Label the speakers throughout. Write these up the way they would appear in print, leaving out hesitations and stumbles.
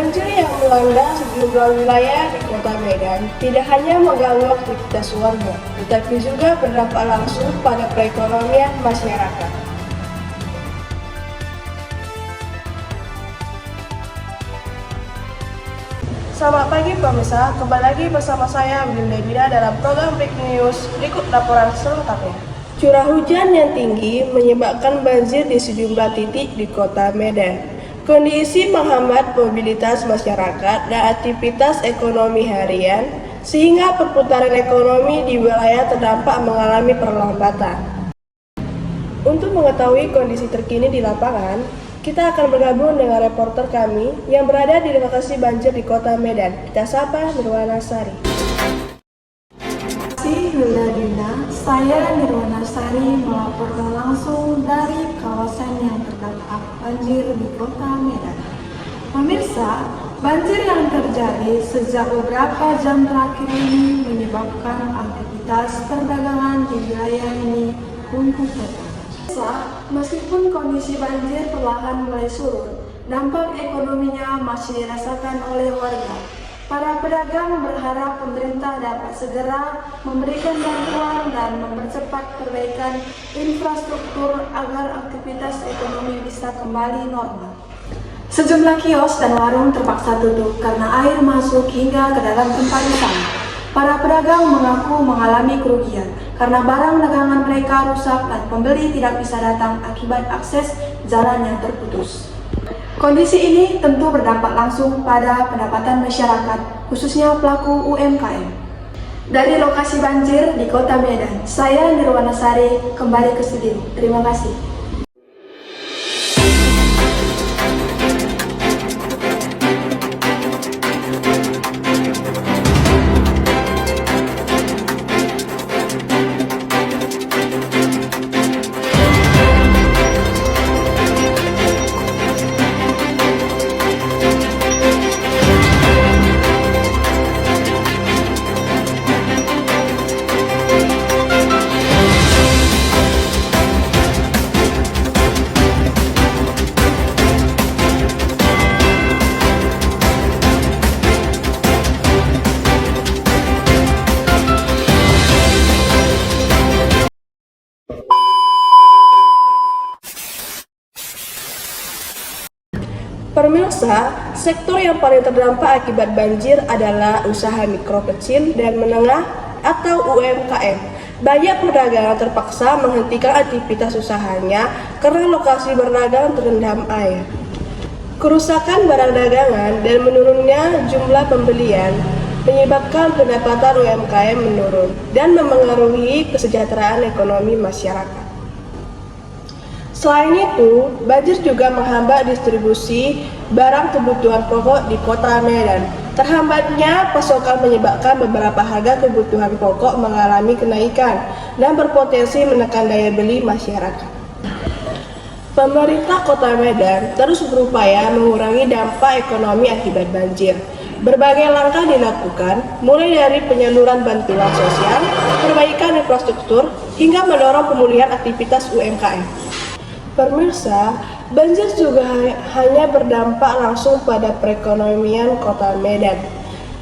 Speaker 1: Banjir yang melanda sejumlah wilayah di Kota Medan tidak hanya mengganggu aktivitas warga, tetapi juga berdampak langsung pada perekonomian masyarakat. Selamat pagi pemirsa, kembali lagi bersama saya Winda Bida dalam program Breaking News. Berikut laporan selengkapnya. Curah hujan yang tinggi menyebabkan banjir di sejumlah titik di Kota Medan. Kondisi menghambat mobilitas masyarakat dan aktivitas ekonomi harian, sehingga perputaran ekonomi di wilayah terdampak mengalami perlambatan. Untuk mengetahui kondisi terkini di lapangan, kita akan bergabung dengan reporter kami yang berada di lokasi banjir di Kota Medan. Kita sapa Nirwana Sari.
Speaker 2: Terima kasih Dina, saya Nirwana Sari melaporkan langsung dari kawasan yang terdampak banjir di Kota Medan. Pemirsa, banjir yang terjadi sejak beberapa jam terakhir ini menyebabkan aktivitas perdagangan di wilayah ini lumpuh total. Meskipun kondisi banjir perlahan mulai surut, dampak ekonominya masih dirasakan oleh warga. Para pedagang berharap pemerintah dapat segera memberikan bantuan dan mempercepat perbaikan infrastruktur agar aktivitas ekonomi bisa kembali normal. Sejumlah kios dan warung terpaksa tutup karena air masuk hingga ke dalam tempat usaha. Para pedagang mengaku mengalami kerugian karena barang dagangan mereka rusak dan pembeli tidak bisa datang akibat akses jalan yang terputus. Kondisi ini tentu berdampak langsung pada pendapatan masyarakat, khususnya pelaku UMKM. Dari lokasi banjir di Kota Medan, saya Nirwana Sari kembali ke studio. Terima kasih.
Speaker 1: Pemirsa, sektor yang paling terdampak akibat banjir adalah usaha mikro kecil dan menengah atau UMKM. Banyak pedagang terpaksa menghentikan aktivitas usahanya karena lokasi berdagang terendam air. Kerusakan barang dagangan dan menurunnya jumlah pembelian menyebabkan pendapatan UMKM menurun dan memengaruhi kesejahteraan ekonomi masyarakat. Selain itu, banjir juga menghambat distribusi barang kebutuhan pokok di Kota Medan. Terhambatnya pasokan menyebabkan beberapa harga kebutuhan pokok mengalami kenaikan dan berpotensi menekan daya beli masyarakat. Pemerintah Kota Medan terus berupaya mengurangi dampak ekonomi akibat banjir. Berbagai langkah dilakukan, mulai dari penyaluran bantuan sosial, perbaikan infrastruktur, hingga mendorong pemulihan aktivitas UMKM. Pemirsa, banjir juga hanya berdampak langsung pada perekonomian Kota Medan.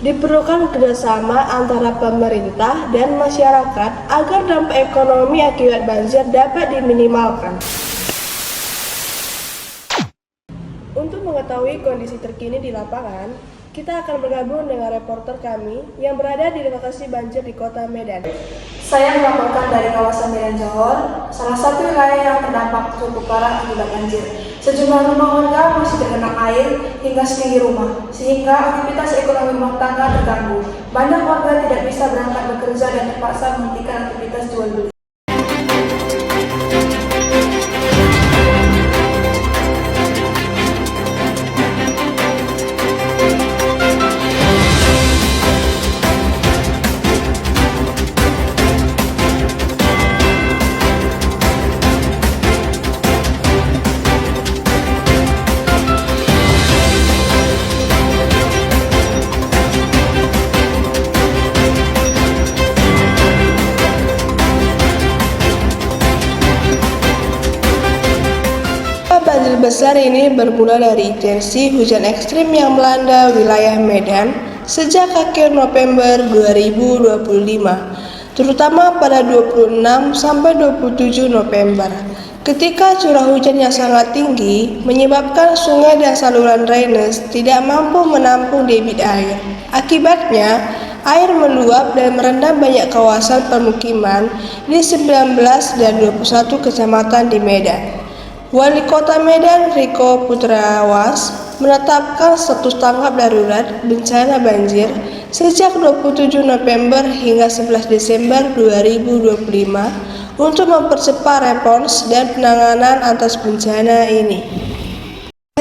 Speaker 1: Diperlukan kerjasama antara pemerintah dan masyarakat agar dampak ekonomi akibat banjir dapat diminimalkan. Untuk mengetahui kondisi terkini di lapangan, kita akan bergabung dengan reporter kami yang berada di lokasi banjir di Kota Medan.
Speaker 2: Saya melaporkan dari kawasan Medan Johor, salah satu wilayah yang terdampak cukup parah akibat banjir. Sejumlah rumah warga masih tergenang air hingga setinggi rumah, sehingga aktivitas ekonomi rumah tangga terganggu. Banyak warga tidak bisa berangkat bekerja dan terpaksa menghentikan aktivitas jual beli.
Speaker 1: besar ini bermula dari intensi hujan ekstrim yang melanda wilayah Medan sejak akhir November 2025, terutama pada 26 sampai 27 November. Ketika curah hujan yang sangat tinggi menyebabkan sungai dan saluran drainase tidak mampu menampung debit air. Akibatnya, air meluap dan merendam banyak kawasan permukiman di 19 dan 21 kecamatan di Medan. Wali Kota Medan Riko Putrawas menetapkan status tanggap darurat bencana banjir sejak 27 November hingga 11 Desember 2025 untuk mempercepat respons dan penanganan atas bencana ini.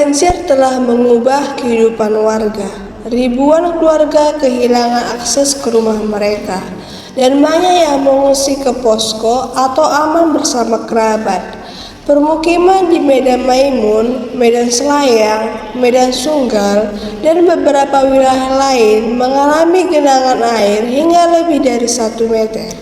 Speaker 1: Banjir telah mengubah kehidupan warga. Ribuan keluarga kehilangan akses ke rumah mereka dan banyak yang mengungsi ke posko atau aman bersama kerabat. Permukiman di Medan Maimun, Medan Selayang, Medan Sunggal, dan beberapa wilayah lain mengalami genangan air hingga lebih dari 1 meter.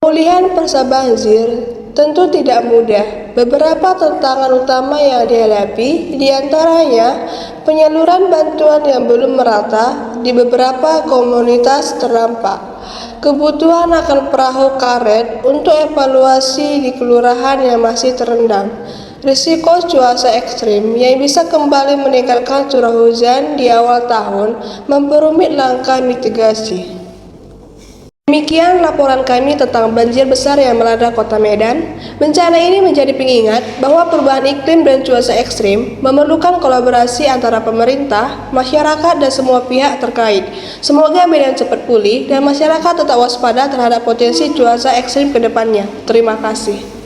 Speaker 1: Pemulihan pasca banjir tentu tidak mudah. Beberapa tantangan utama yang dihadapi diantaranya penyaluran bantuan yang belum merata di beberapa komunitas terdampak, kebutuhan akan perahu karet untuk evaluasi di kelurahan yang masih terendam, risiko cuaca ekstrim yang bisa kembali meningkatkan curah hujan di awal tahun memperumit langkah mitigasi. Demikian laporan kami tentang banjir besar yang melanda Kota Medan. Bencana ini menjadi pengingat bahwa perubahan iklim dan cuaca ekstrim memerlukan kolaborasi antara pemerintah, masyarakat, dan semua pihak terkait. Semoga Medan cepat pulih dan masyarakat tetap waspada terhadap potensi cuaca ekstrim ke depannya. Terima kasih.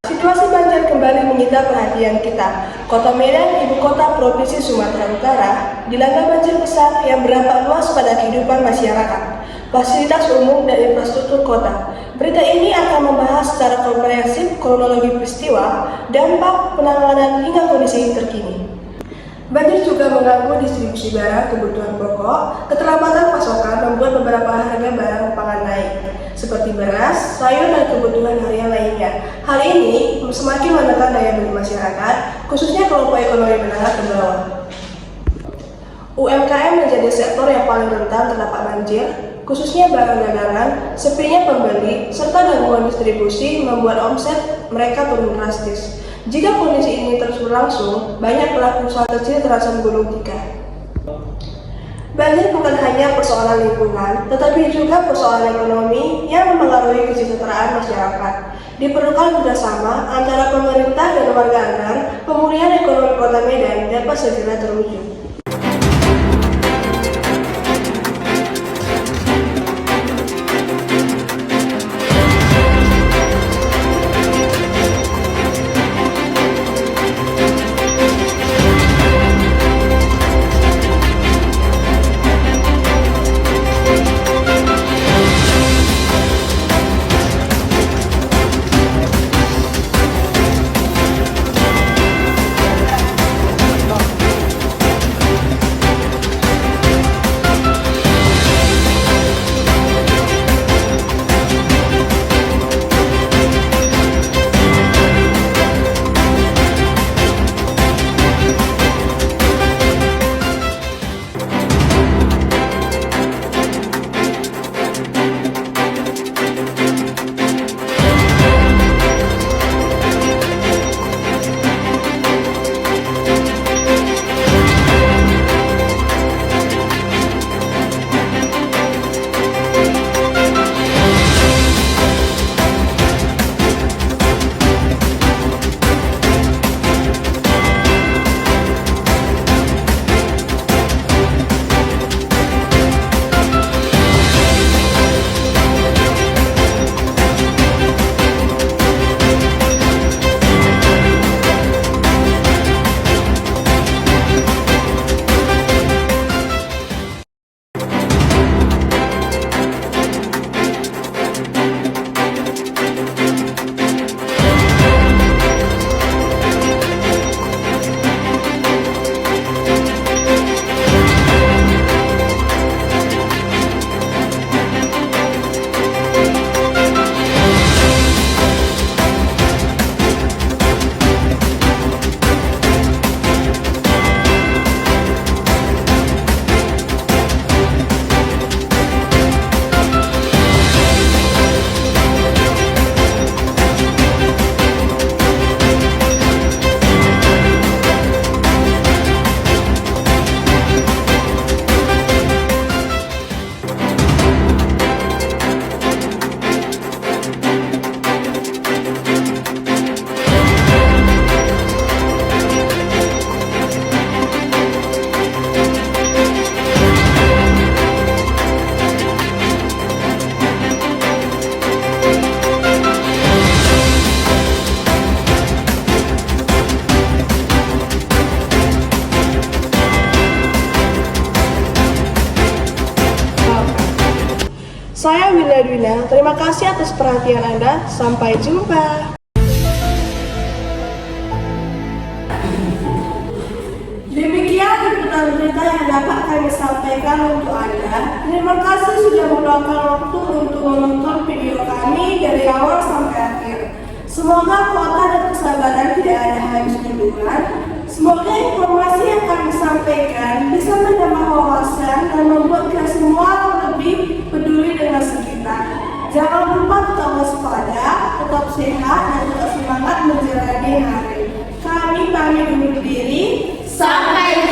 Speaker 1: Situasi banjir kembali menyita perhatian kita. Kota Medan, ibu kota Provinsi Sumatera Utara, dilanda banjir besar yang berdampak luas pada kehidupan masyarakat, fasilitas umum, dan infrastruktur kota. Berita ini akan membahas secara komprehensif kronologi peristiwa, dampak, penanganan, hingga kondisi terkini. Banjir juga mengganggu distribusi barang kebutuhan pokok. Keterlambatan pasokan membuat beberapa harga barang pangan naik, seperti beras, sayur, dan kebutuhan harian lainnya. Hal ini semakin menekan daya beli masyarakat, khususnya kelompok ekonomi menengah ke bawah. UMKM menjadi sektor yang paling rentan terdampak banjir, khususnya barang dagangan, sepinya pembeli, serta gangguan distribusi membuat omset mereka turun drastis. Jika kondisi ini terus berlangsung, banyak pelaku usaha kecil terancam gulung tikar. Banjir bukan hanya persoalan lingkungan, tetapi juga persoalan ekonomi yang mempengaruhi kesejahteraan masyarakat. Diperlukan kerjasama antara pemerintah dan warga agar pemulihan ekonomi Kota Medan dapat segera terwujud. saya Winda Dwina. Terima kasih atas perhatian Anda. Sampai jumpa. Demikian liputan berita yang dapat kami sampaikan untuk Anda. Terima kasih sudah meluangkan waktu untuk menonton video kami dari awal sampai akhir. Semoga kuota dan kesabaran tidak ada habisnya dengan. Semoga informasi yang kami sampaikan bisa menambah wawasan dan membuat kita semua lebih peduli dengan sekitar. Jangan lupa tetap waspada, tetap sehat, dan tetap semangat menjalani hari. Kami pamit undur diri. Sampai